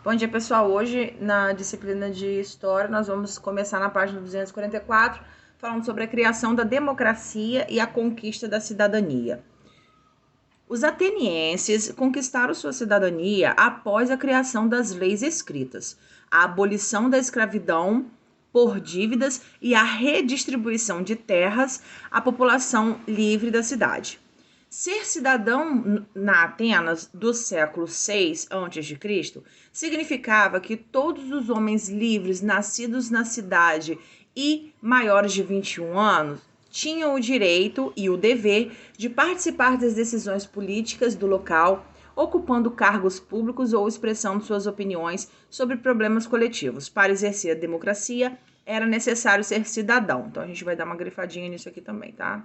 Bom dia, pessoal. Hoje, na disciplina de História, nós vamos começar na página 244, falando sobre a criação da democracia e a conquista da cidadania. Os atenienses conquistaram sua cidadania após a criação das leis escritas, a abolição da escravidão por dívidas e a redistribuição de terras à população livre da cidade. Ser cidadão na Atenas do século VI a.C. significava que todos os homens livres nascidos na cidade e maiores de 21 anos tinham o direito e o dever de participar das decisões políticas do local, ocupando cargos públicos ou expressando suas opiniões sobre problemas coletivos. Para exercer a democracia, era necessário ser cidadão. Então, a gente vai dar uma grifadinha nisso aqui também, tá?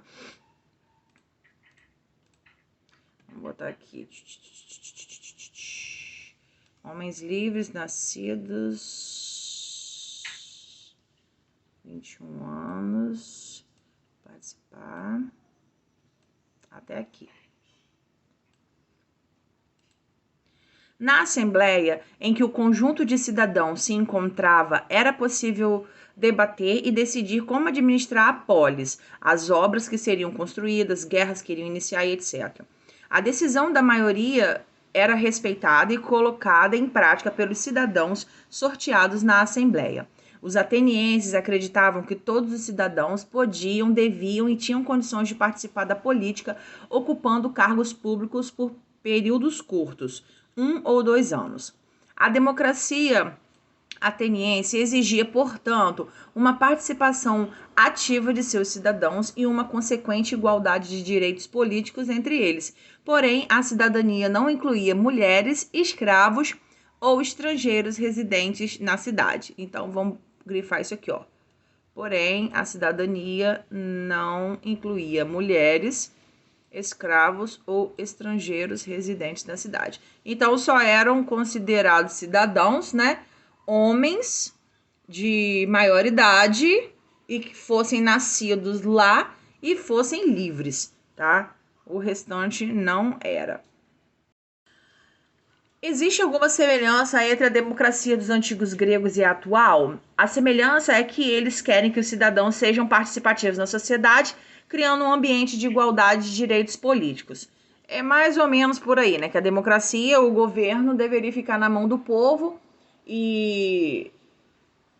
Vou botar aqui. Homens livres, nascidos 21 anos, participar até aqui. Na Assembleia, em que o conjunto de cidadãos se encontrava, era possível debater e decidir como administrar a polis, as obras que seriam construídas, guerras que iriam iniciar e etc. A decisão da maioria era respeitada e colocada em prática pelos cidadãos sorteados na Assembleia. Os atenienses acreditavam que todos os cidadãos podiam, deviam e tinham condições de participar da política, ocupando cargos públicos por períodos curtos, 1 ou 2 anos. A democracia ateniense exigia, portanto, uma participação ativa de seus cidadãos e uma consequente igualdade de direitos políticos entre eles. Porém, a cidadania não incluía mulheres, escravos ou estrangeiros residentes na cidade. Então, vamos grifar isso aqui, ó. Porém, a cidadania não incluía mulheres, escravos ou estrangeiros residentes na cidade. Então, só eram considerados cidadãos, né? Homens de maior idade e que fossem nascidos lá e fossem livres, tá? O restante não era. Existe alguma semelhança entre a democracia dos antigos gregos e a atual? A semelhança é que eles querem que os cidadãos sejam participativos na sociedade, criando um ambiente de igualdade de direitos políticos. É mais ou menos por aí, né? Que a democracia, o governo deveria ficar na mão do povo e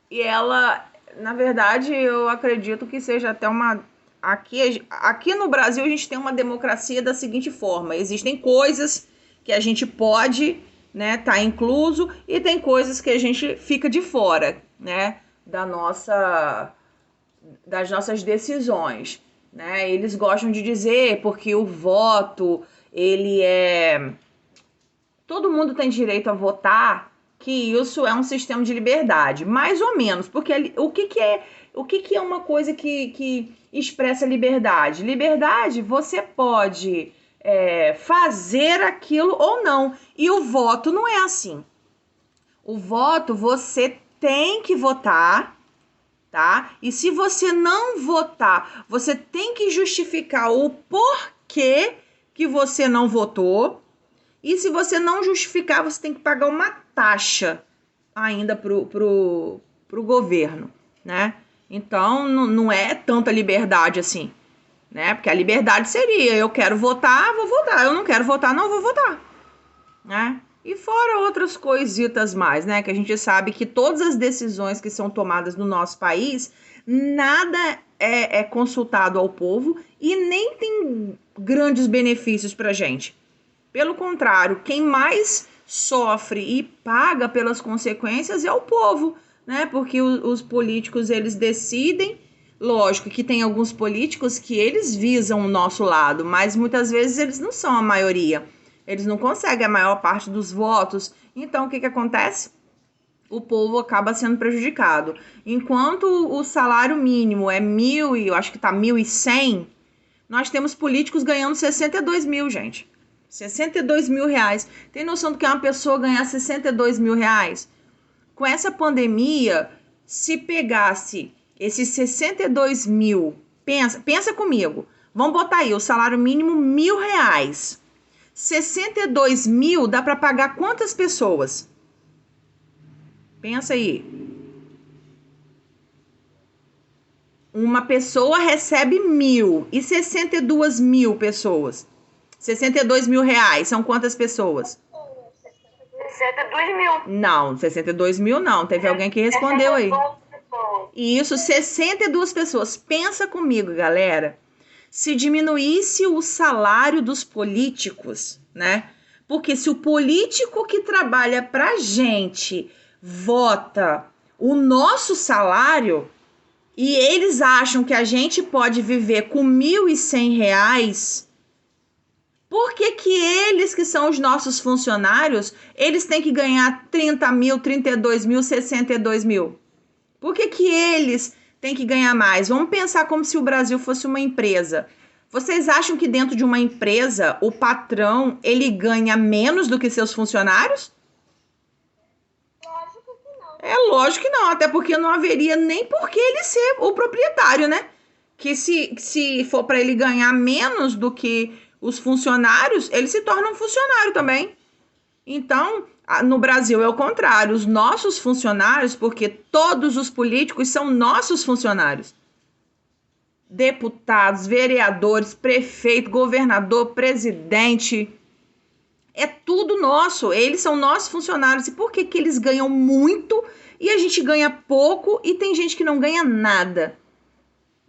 ela, na verdade, eu acredito que seja até uma... Aqui no Brasil a gente tem uma democracia da seguinte forma: existem coisas que a gente pode, né, tá incluso, e tem coisas que a gente fica de fora, né, das nossas decisões, né? Eles gostam de dizer porque o voto, ele é... Todo mundo tem direito a votar, que isso é um sistema de liberdade, mais ou menos, porque o que é uma coisa que expressa liberdade? Liberdade, você pode fazer aquilo ou não, e o voto não é assim. O voto, você tem que votar, tá? E se você não votar, você tem que justificar o porquê que você não votou. E se você não justificar, você tem que pagar uma taxa ainda pro governo, né? Então, não é tanta liberdade assim, né? Porque a liberdade seria: eu quero votar, vou votar. Eu não quero votar, não vou votar, né? E fora outras coisitas mais, né? Que a gente sabe que todas as decisões que são tomadas no nosso país, nada é consultado ao povo e nem tem grandes benefícios pra gente. Pelo contrário, quem mais sofre e paga pelas consequências é o povo, né? Porque os políticos, eles decidem. Lógico que tem alguns políticos que eles visam o nosso lado, mas muitas vezes eles não são a maioria. Eles não conseguem a maior parte dos votos. Então, o que acontece? O povo acaba sendo prejudicado. Enquanto o salário mínimo é 1.000, e eu acho que tá 1.100, nós temos políticos ganhando 62 mil, gente. 62 mil reais. Tem noção do que é uma pessoa ganhar 62 mil reais? Com essa pandemia, se pegasse esses 62 mil, pensa comigo, vamos botar aí o salário mínimo R$ 1.000. 62 mil dá para pagar quantas pessoas? Pensa aí. Uma pessoa recebe 1.000 e 62 mil pessoas. 62 mil reais. São quantas pessoas? 62 mil. Não, 62 mil não. Teve alguém que respondeu aí. Isso, 62 pessoas. Pensa comigo, galera. Se diminuísse o salário dos políticos, né? Porque se o político que trabalha pra gente vota o nosso salário e eles acham que a gente pode viver com 1.100 reais, por que que eles, que são os nossos funcionários, eles têm que ganhar 30 mil, 32 mil, 62 mil? Por que que eles têm que ganhar mais? Vamos pensar como se o Brasil fosse uma empresa. Vocês acham que dentro de uma empresa, o patrão, ele ganha menos do que seus funcionários? Lógico que não. É lógico que não, até porque não haveria nem por que ele ser o proprietário, né? Que se for para ele ganhar menos do que os funcionários, ele se torna um funcionário também. Então, no Brasil é o contrário, os nossos funcionários, porque todos os políticos são nossos funcionários. Deputados, vereadores, prefeito, governador, presidente, é tudo nosso, eles são nossos funcionários. E por que que eles ganham muito e a gente ganha pouco e tem gente que não ganha nada?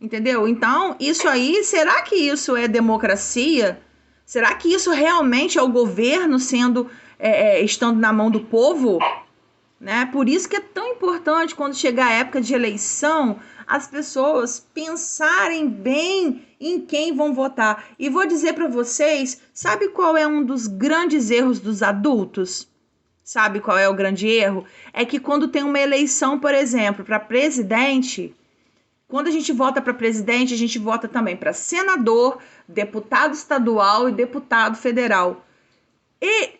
Entendeu? Então, isso aí, será que isso é democracia? Será que isso realmente é o governo estando na mão do povo? Né? Por isso que é tão importante, quando chegar a época de eleição, as pessoas pensarem bem em quem vão votar. E vou dizer para vocês, sabe qual é um dos grandes erros dos adultos? Sabe qual é o grande erro? É que quando tem uma eleição, por exemplo, para presidente, quando a gente vota para presidente, a gente vota também para senador, deputado estadual e deputado federal. E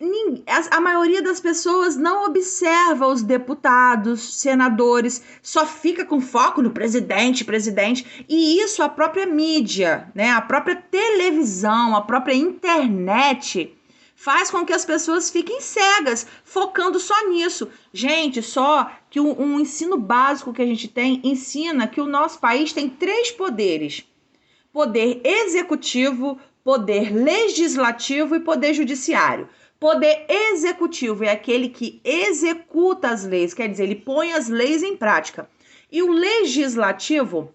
a maioria das pessoas não observa os deputados, senadores, só fica com foco no presidente. E isso a própria mídia, né? A própria televisão, a própria internet faz com que as pessoas fiquem cegas, focando só nisso. Gente, só que um ensino básico que a gente tem ensina que o nosso país tem 3 poderes: poder executivo, poder legislativo e poder judiciário. Poder executivo é aquele que executa as leis, quer dizer, ele põe as leis em prática. E o legislativo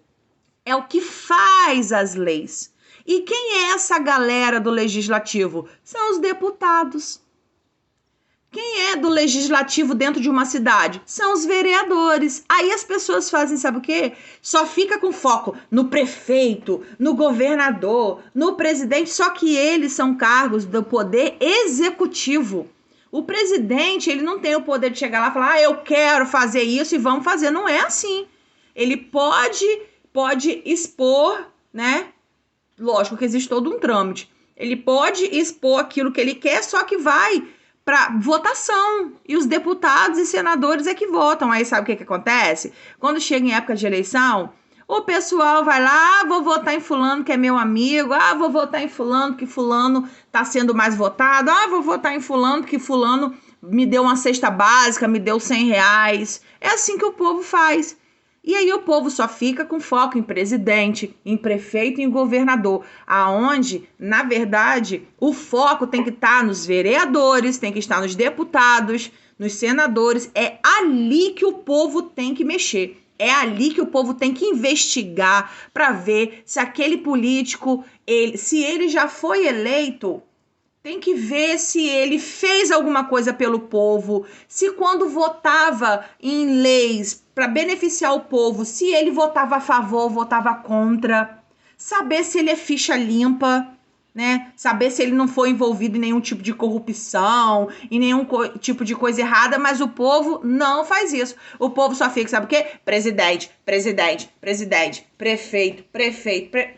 é o que faz as leis. E quem é essa galera do legislativo? São os deputados. Quem é do legislativo dentro de uma cidade? São os vereadores. Aí as pessoas fazem, sabe o quê? Só fica com foco no prefeito, no governador, no presidente, só que eles são cargos do poder executivo. O presidente, ele não tem o poder de chegar lá e falar, eu quero fazer isso e vamos fazer. Não é assim. Ele pode expor, né? Lógico que existe todo um trâmite. Ele pode expor aquilo que ele quer, só que vai para votação, e os deputados e senadores é que votam. Aí sabe o que acontece? Quando chega em época de eleição, o pessoal vai lá, vou votar em fulano que é meu amigo, vou votar em fulano que fulano tá sendo mais votado, vou votar em fulano que fulano me deu uma cesta básica, me deu 100 reais. É assim que o povo faz. E aí o povo só fica com foco em presidente, em prefeito e em governador, aonde, na verdade, o foco tem que estar nos vereadores, tem que estar nos deputados, nos senadores. É ali que o povo tem que mexer. É ali que o povo tem que investigar para ver se aquele político, se ele já foi eleito, tem que ver se ele fez alguma coisa pelo povo, se quando votava em leis para beneficiar o povo, se ele votava a favor ou votava contra, saber se ele é ficha limpa, né? Saber se ele não foi envolvido em nenhum tipo de corrupção, em nenhum tipo de coisa errada, mas o povo não faz isso. O povo só fica, sabe o quê? Presidente, prefeito.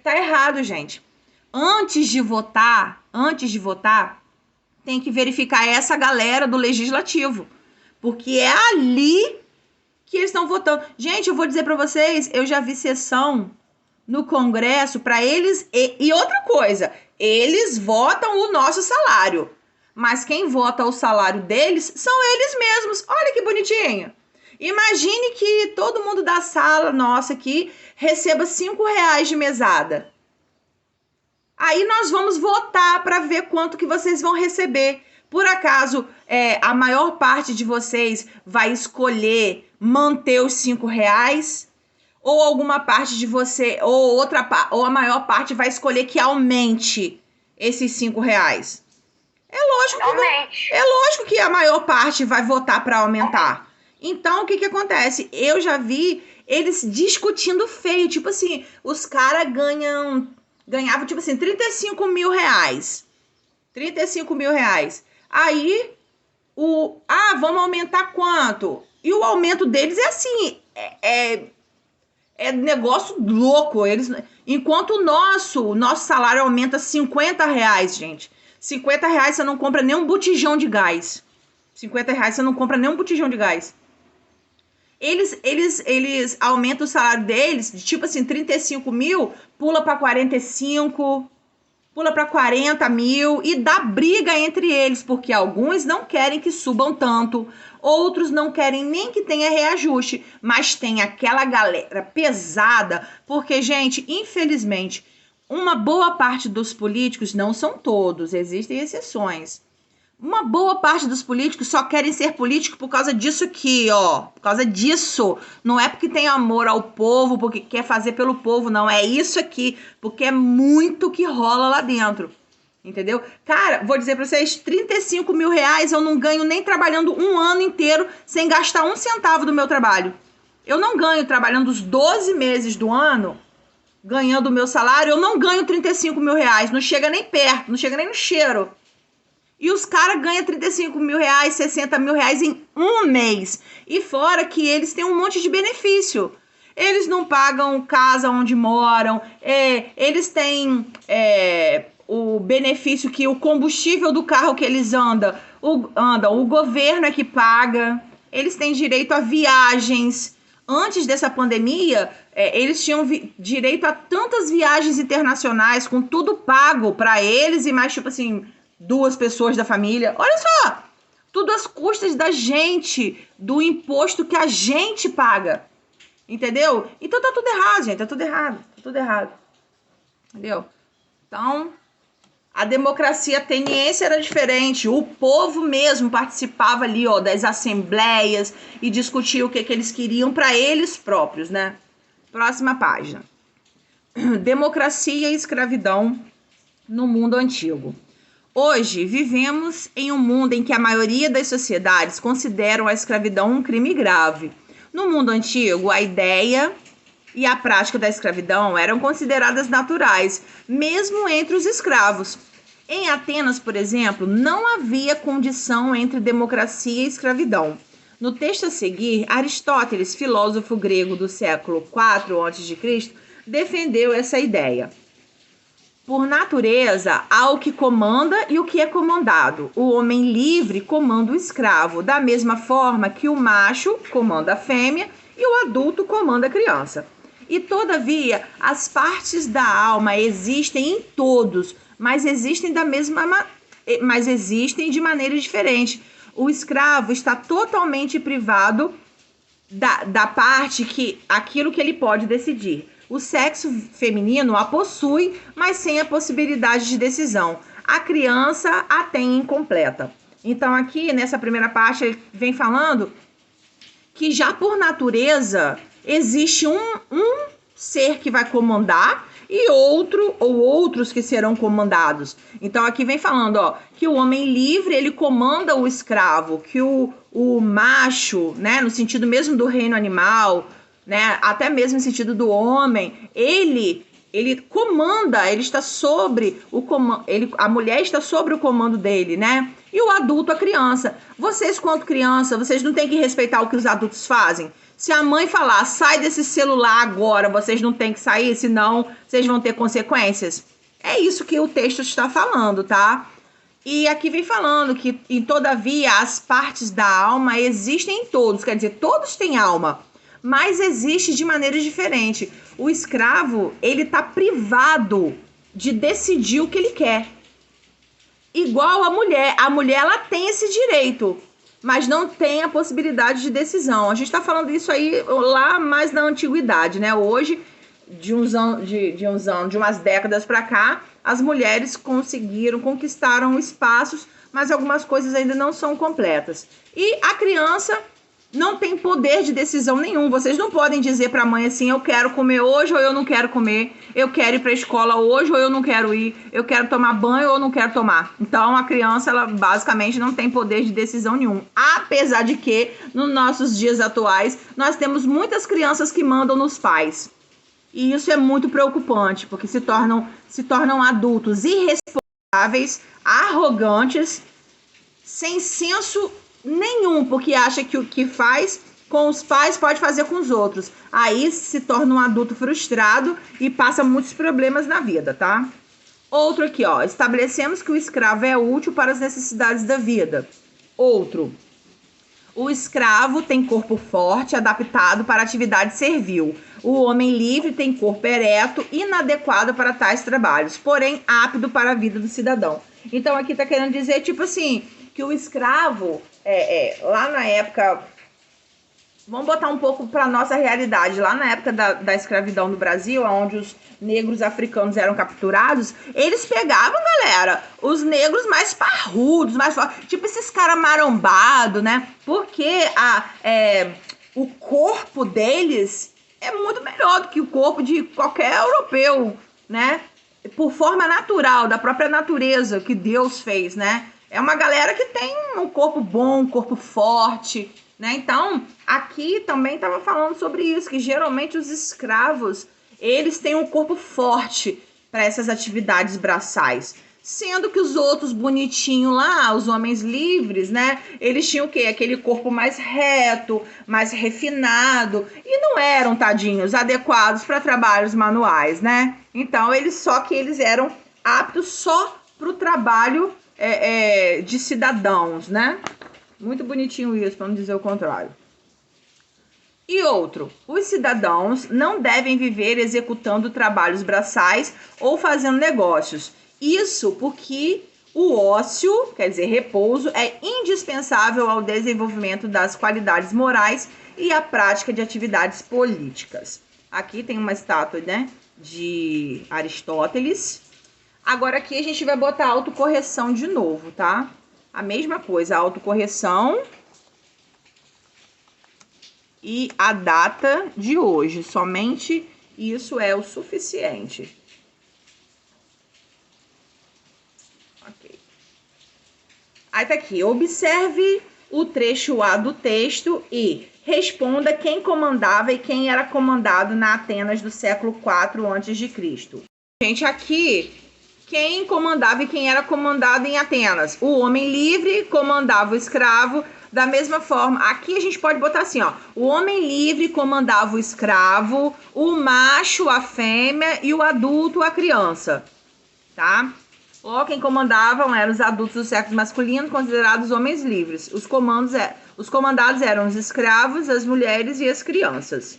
Tá errado, gente. Antes de votar, tem que verificar essa galera do legislativo, porque é ali que eles estão votando. Gente, eu vou dizer para vocês, eu já vi sessão no Congresso para eles, e outra coisa, eles votam o nosso salário, mas quem vota o salário deles são eles mesmos. Olha que bonitinho. Imagine que todo mundo da sala nossa aqui receba R$ 5 de mesada. Aí nós vamos votar para ver quanto que vocês vão receber. Por acaso, a maior parte de vocês vai escolher manter os R$ 5? Ou alguma parte de você, ou a maior parte vai escolher que aumente esses R$ 5? É lógico que a maior parte vai votar para aumentar. Então, o que acontece? Eu já vi eles discutindo feio. Tipo assim, os caras ganhavam, tipo assim, R$ 35 mil. R$ 35 mil. Aí, vamos aumentar quanto? E o aumento deles é assim, é negócio louco. Enquanto o nosso salário aumenta R$ 50, gente. R$ 50 você não compra nem um botijão de gás. R$ 50 você não compra nem um botijão de gás. Eles aumentam o salário deles, de tipo assim, 35 mil, pula para 45, pula para 40 mil e dá briga entre eles, porque alguns não querem que subam tanto, outros não querem nem que tenha reajuste, mas tem aquela galera pesada, porque, gente, infelizmente, uma boa parte dos políticos, não são todos, existem exceções. Uma boa parte dos políticos só querem ser político por causa disso aqui, ó. Por causa disso. Não é porque tem amor ao povo, porque quer fazer pelo povo, não. É isso aqui, porque é muito que rola lá dentro. Entendeu? Cara, vou dizer pra vocês, R$ 35 mil eu não ganho nem trabalhando um ano inteiro sem gastar um centavo do meu trabalho. Eu não ganho trabalhando os 12 meses do ano, ganhando o meu salário, eu não ganho R$ 35 mil. Não chega nem perto, não chega nem no cheiro. E os caras ganham R$ 35 mil, R$ 60 mil em um mês. E fora que eles têm um monte de benefício. Eles não pagam casa onde moram. Eles têm o benefício que o combustível do carro que eles andam, o governo é que paga. Eles têm direito a viagens. Antes dessa pandemia, eles tinham direito a tantas viagens internacionais, com tudo pago para eles e mais, tipo assim, 2 pessoas da família. Olha só, tudo às custas da gente, do imposto que a gente paga. Entendeu? Então tá tudo errado, gente, tá tudo errado. Entendeu? Então, a democracia ateniense era diferente. O povo mesmo participava ali, ó, das assembleias e discutia o que eles queriam para eles próprios, né? Próxima página. Democracia e escravidão no mundo antigo. Hoje, vivemos em um mundo em que a maioria das sociedades consideram a escravidão um crime grave. No mundo antigo, a ideia e a prática da escravidão eram consideradas naturais, mesmo entre os escravos. Em Atenas, por exemplo, não havia condição entre democracia e escravidão. No texto a seguir, Aristóteles, filósofo grego do século IV a.C., defendeu essa ideia. Por natureza, há o que comanda e o que é comandado. O homem livre comanda o escravo, da mesma forma que o macho comanda a fêmea e o adulto comanda a criança. E, todavia, as partes da alma existem em todos, mas existem de maneira diferente. O escravo está totalmente privado da parte aquilo que ele pode decidir. O sexo feminino a possui, mas sem a possibilidade de decisão. A criança a tem incompleta. Então, aqui, nessa primeira parte, ele vem falando que já por natureza existe um ser que vai comandar e outros que serão comandados. Então, aqui vem falando, ó, que o homem livre, ele comanda o escravo, que o macho, né, no sentido mesmo do reino animal, né, até mesmo no sentido do homem, ele comanda, ele está sobre o comando, a mulher está sobre o comando dele, né? E o adulto, a criança. Vocês, quanto criança, vocês não têm que respeitar o que os adultos fazem? Se a mãe falar, sai desse celular agora, vocês não têm que sair, senão vocês vão ter consequências. É isso que o texto está falando, tá? E aqui vem falando que, todavia, as partes da alma existem em todos, quer dizer, todos têm alma, mas existe de maneira diferente. O escravo, ele tá privado de decidir o que ele quer. Igual a mulher. A mulher, ela tem esse direito. mas não tem a possibilidade de decisão. A gente está falando isso aí lá mais na antiguidade, né? Hoje, de umas décadas para cá, as mulheres conquistaram espaços, mas algumas coisas ainda não são completas. E a criança não tem poder de decisão nenhum. Vocês não podem dizer para a mãe assim: eu quero comer hoje ou eu não quero comer, eu quero ir para a escola hoje ou eu não quero ir, eu quero tomar banho ou não quero tomar. Então a criança, ela basicamente não tem poder de decisão nenhum. Apesar de que nos nossos dias atuais nós temos muitas crianças que mandam nos pais. E isso é muito preocupante, porque se tornam adultos irresponsáveis, arrogantes, sem senso nenhum, porque acha que o que faz com os pais pode fazer com os outros. Aí se torna um adulto frustrado e passa muitos problemas na vida, tá? Outro aqui, ó. Estabelecemos que o escravo é útil para as necessidades da vida. Outro. O escravo tem corpo forte, adaptado para atividade servil. O homem livre tem corpo ereto, inadequado para tais trabalhos, porém apto para a vida do cidadão. Então aqui tá querendo dizer, tipo assim, que o escravo, lá na época, vamos botar um pouco para nossa realidade, lá na época da escravidão no Brasil, onde os negros africanos eram capturados, eles pegavam, galera, os negros mais parrudos, mais fortes, tipo esses caras marombados, né? Porque o corpo deles é muito melhor do que o corpo de qualquer europeu, né? Por forma natural, da própria natureza que Deus fez, né? É uma galera que tem um corpo bom, um corpo forte, né? Então, aqui também estava falando sobre isso, que geralmente os escravos, eles têm um corpo forte para essas atividades braçais. Sendo que os outros bonitinhos lá, os homens livres, né? Eles tinham o quê? Aquele corpo mais reto, mais refinado. E não eram, tadinhos, adequados para trabalhos manuais, né? Então, eles eram aptos só para o trabalho de cidadãos, né? Muito bonitinho isso, para não dizer o contrário. E outro, os cidadãos não devem viver executando trabalhos braçais ou fazendo negócios. Isso porque o ócio, quer dizer, repouso, é indispensável ao desenvolvimento das qualidades morais e à prática de atividades políticas. Aqui tem uma estátua, né, de Aristóteles. Agora aqui a gente vai botar a autocorreção de novo, tá? A mesma coisa, a autocorreção e a data de hoje. Somente isso é o suficiente. Ok. Aí tá aqui. Observe o trecho A do texto e responda quem comandava e quem era comandado na Atenas do século IV a.C. Gente, aqui, quem comandava e quem era comandado em Atenas? O homem livre comandava o escravo. Da mesma forma, aqui a gente pode botar assim, ó. O homem livre comandava o escravo, o macho a fêmea e o adulto a criança, tá? Logo, quem comandavam eram os adultos do sexo masculino, considerados homens livres. Os comandados eram os escravos, as mulheres e as crianças.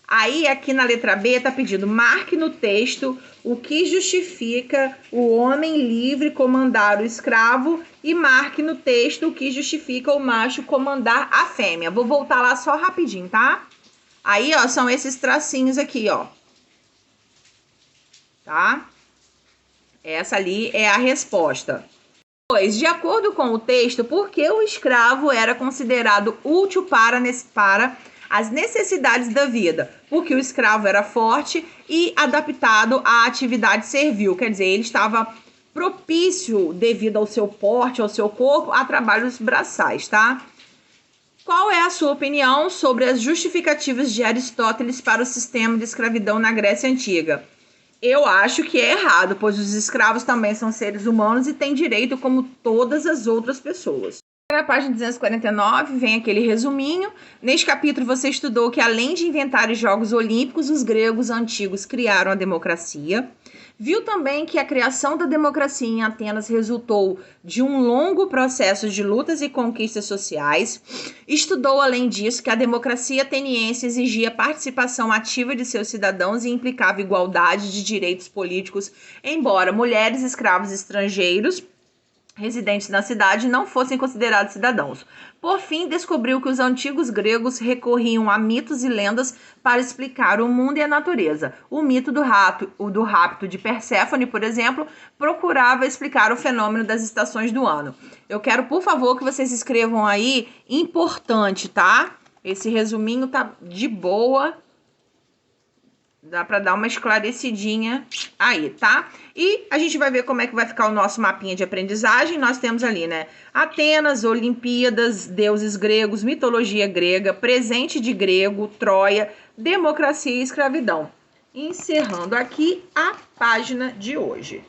Aí, aqui na letra B, está pedindo, marque no texto o que justifica o homem livre comandar o escravo e marque no texto o que justifica o macho comandar a fêmea. Vou voltar lá só rapidinho, tá? Aí, ó, são esses tracinhos aqui, ó. Tá? Essa ali é a resposta. Pois, de acordo com o texto, por que o escravo era considerado útil para as necessidades da vida? Porque o escravo era forte e adaptado à atividade servil. Quer dizer, ele estava propício, devido ao seu porte, ao seu corpo, a trabalhos braçais, tá? Qual é a sua opinião sobre as justificativas de Aristóteles para o sistema de escravidão na Grécia Antiga? Eu acho que é errado, pois os escravos também são seres humanos e têm direito como todas as outras pessoas. Na página 249 vem aquele resuminho. Neste capítulo você estudou que além de inventar os Jogos Olímpicos, os gregos antigos criaram a democracia. Viu também que a criação da democracia em Atenas resultou de um longo processo de lutas e conquistas sociais. Estudou, além disso, que a democracia ateniense exigia participação ativa de seus cidadãos e implicava igualdade de direitos políticos, embora mulheres, escravos estrangeiros residentes na cidade não fossem considerados cidadãos. Por fim, descobriu que os antigos gregos recorriam a mitos e lendas para explicar o mundo e a natureza. O mito do rato, o do rapto de Perséfone, por exemplo, procurava explicar o fenômeno das estações do ano. Eu quero, por favor, que vocês escrevam aí, importante, tá? Esse resuminho tá de boa. Dá para dar uma esclarecidinha aí, tá? E a gente vai ver como é que vai ficar o nosso mapinha de aprendizagem. Nós temos ali, né? Atenas, Olimpíadas, deuses gregos, mitologia grega, presente de grego, Troia, democracia e escravidão. Encerrando aqui a página de hoje.